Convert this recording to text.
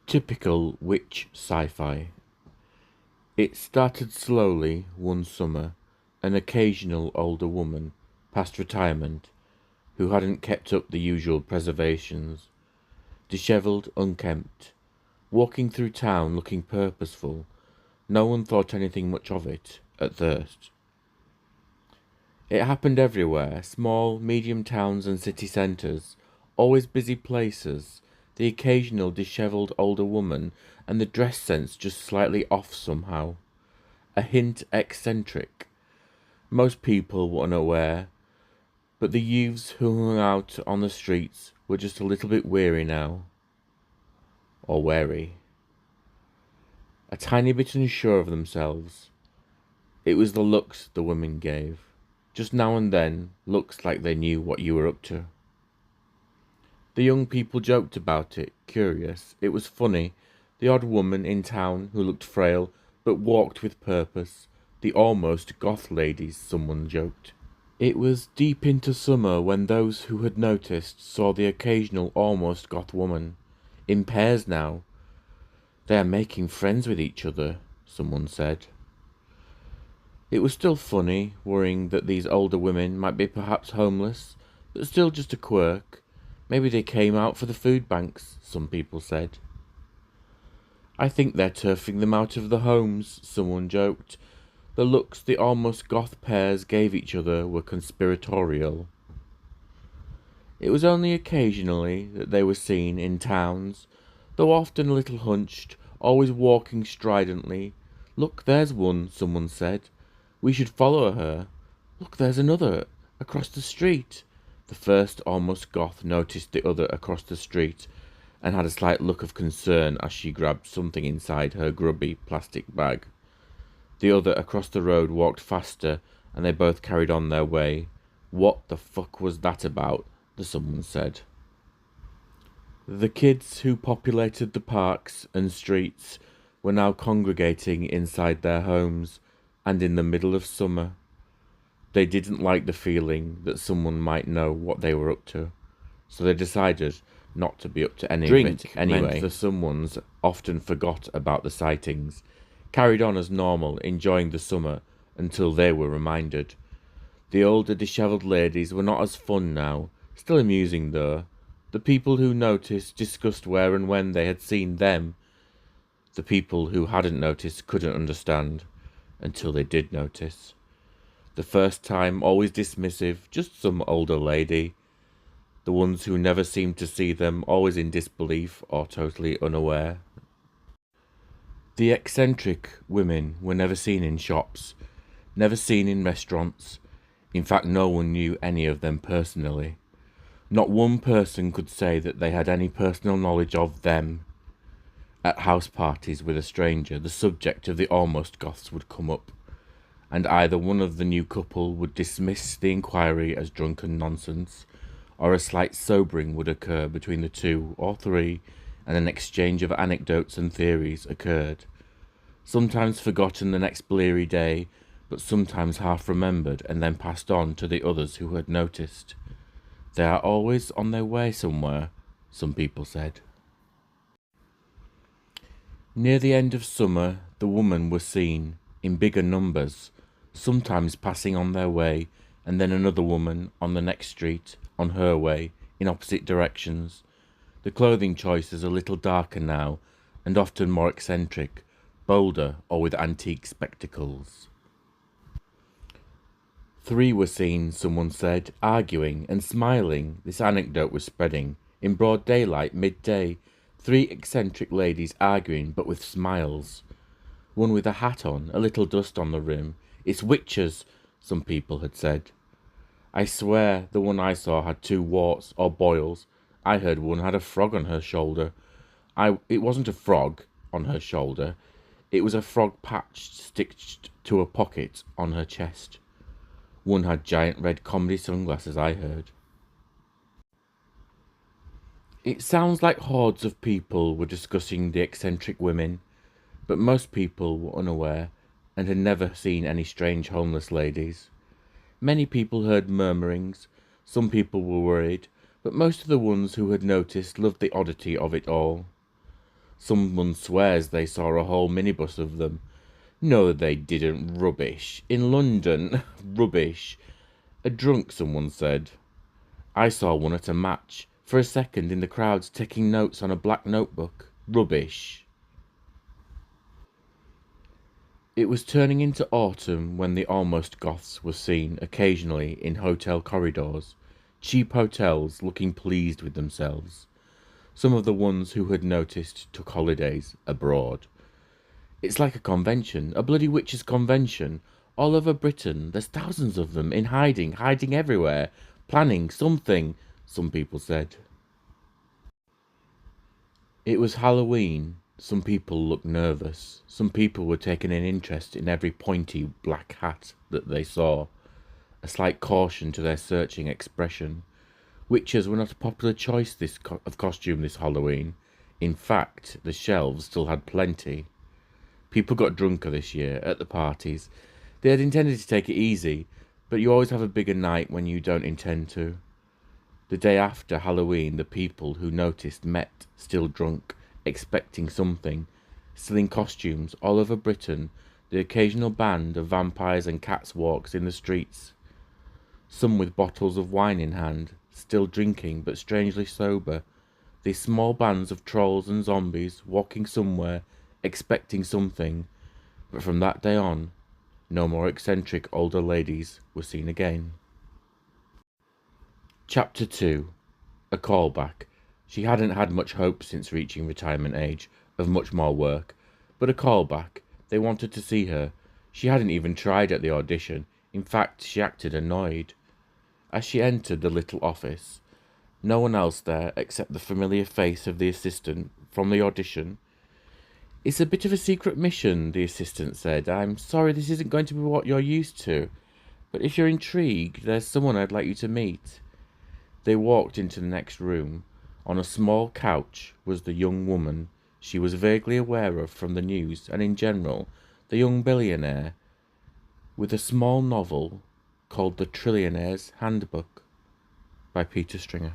Typical witch sci-fi. It started slowly one summer. An occasional older woman, past retirement, who hadn't kept up the usual preservations, dishevelled, unkempt, walking through town looking purposeful. No one thought anything much of it, at first. It happened everywhere, small, medium towns and city centres, always busy places, the occasional dishevelled older woman, and the dress sense just slightly off somehow. A hint eccentric. Most people were unaware, but the youths who hung out on the streets were just a little bit weary now. Or wary. A tiny bit unsure of themselves. It was the looks the women gave. Just now and then, looks like they knew what you were up to. The young people joked about it, curious. It was funny. The odd woman in town who looked frail, but walked with purpose. The almost goth ladies, someone joked. It was deep into summer when those who had noticed saw the occasional almost goth woman. In pairs now. They are making friends with each other, someone said. It was still funny, worrying that these older women might be perhaps homeless, but still just a quirk. Maybe they came out for the food banks, some people said. I think they're turfing them out of the homes, someone joked. The looks the almost goth pairs gave each other were conspiratorial. It was only occasionally that they were seen in towns, though often a little hunched, always walking stridently. Look, there's one, someone said. We should follow her. Look, there's another, across the street. The first almost goth noticed the other across the street, and had a slight look of concern as she grabbed something inside her grubby plastic bag. The other across the road walked faster, and they both carried on their way. What the fuck was that about? The someone said. The kids who populated the parks and streets were now congregating inside their homes, and in the middle of summer. They didn't like the feeling that someone might know what they were up to, so they decided not to be up to any of it anyway. Meant the someones often forgot about the sightings, carried on as normal, enjoying the summer until they were reminded. The older dishevelled ladies were not as fun now, still amusing though. The people who noticed discussed where and when they had seen them. The people who hadn't noticed couldn't understand, until they did notice. The first time always dismissive, just some older lady. The ones who never seemed to see them always in disbelief or totally unaware. The eccentric women were never seen in shops, never seen in restaurants. In fact, no one knew any of them personally. Not one person could say that they had any personal knowledge of them. At house parties with a stranger, the subject of the almost goths would come up, and either one of the new couple would dismiss the inquiry as drunken nonsense, or a slight sobering would occur between the two or three, and an exchange of anecdotes and theories occurred, sometimes forgotten the next bleary day, but sometimes half remembered and then passed on to the others who had noticed. They are always on their way somewhere, some people said. Near the end of summer, the women were seen, in bigger numbers, sometimes passing on their way, and then another woman on the next street, on her way, in opposite directions. The clothing choices a little darker now, and often more eccentric, bolder or with antique spectacles. 3 were seen, someone said, arguing and smiling. This anecdote was spreading. In broad daylight, midday, 3 eccentric ladies arguing, but with smiles. One with a hat on, a little dust on the rim. It's witches, some people had said. I swear the one I saw had 2 warts or boils. I heard one had a frog on her shoulder. It wasn't a frog on her shoulder. It was a frog patch stitched to a pocket on her chest. One had giant red comedy sunglasses, I heard. It sounds like hordes of people were discussing the eccentric women, but most people were unaware and had never seen any strange homeless ladies. Many people heard murmurings, some people were worried, but most of the ones who had noticed loved the oddity of it all. Someone swears they saw a whole minibus of them. No, they didn't. Rubbish. In London. Rubbish. A drunk, someone said. I saw one at a match, for a second in the crowds taking notes on a black notebook. Rubbish. It was turning into autumn when the almost goths were seen occasionally in hotel corridors, cheap hotels looking pleased with themselves. Some of the ones who had noticed took holidays abroad. It's like a convention, a bloody witches' convention. All over Britain, there's thousands of them, in hiding everywhere, planning something, some people said. It was Halloween. Some people looked nervous. Some people were taking an interest in every pointy black hat that they saw, a slight caution to their searching expression. Witches were not a popular choice of costume this Halloween. In fact, the shelves still had plenty. People got drunker this year at the parties. They had intended to take it easy, but you always have a bigger night when you don't intend to. The day after Halloween, the people who noticed met, still drunk, expecting something, still in costumes all over Britain. The occasional band of vampires and cats walks in the streets, some with bottles of wine in hand, still drinking but strangely sober. These small bands of trolls and zombies walking somewhere, expecting something. But from that day on, no more eccentric older ladies were seen again. Chapter 2. A callback. She hadn't had much hope since reaching retirement age of much more work, but a callback. They wanted to see her. She hadn't even tried at the audition. In fact, she acted annoyed. As she entered the little office, no one else there except the familiar face of the assistant from the audition. It's a bit of a secret mission, the assistant said. I'm sorry this isn't going to be what you're used to, but if you're intrigued, there's someone I'd like you to meet. They walked into the next room. On a small couch was the young woman she was vaguely aware of from the news and in general, the young billionaire, with a small novel called The Trillionaire's Handbook by Peter Stringer.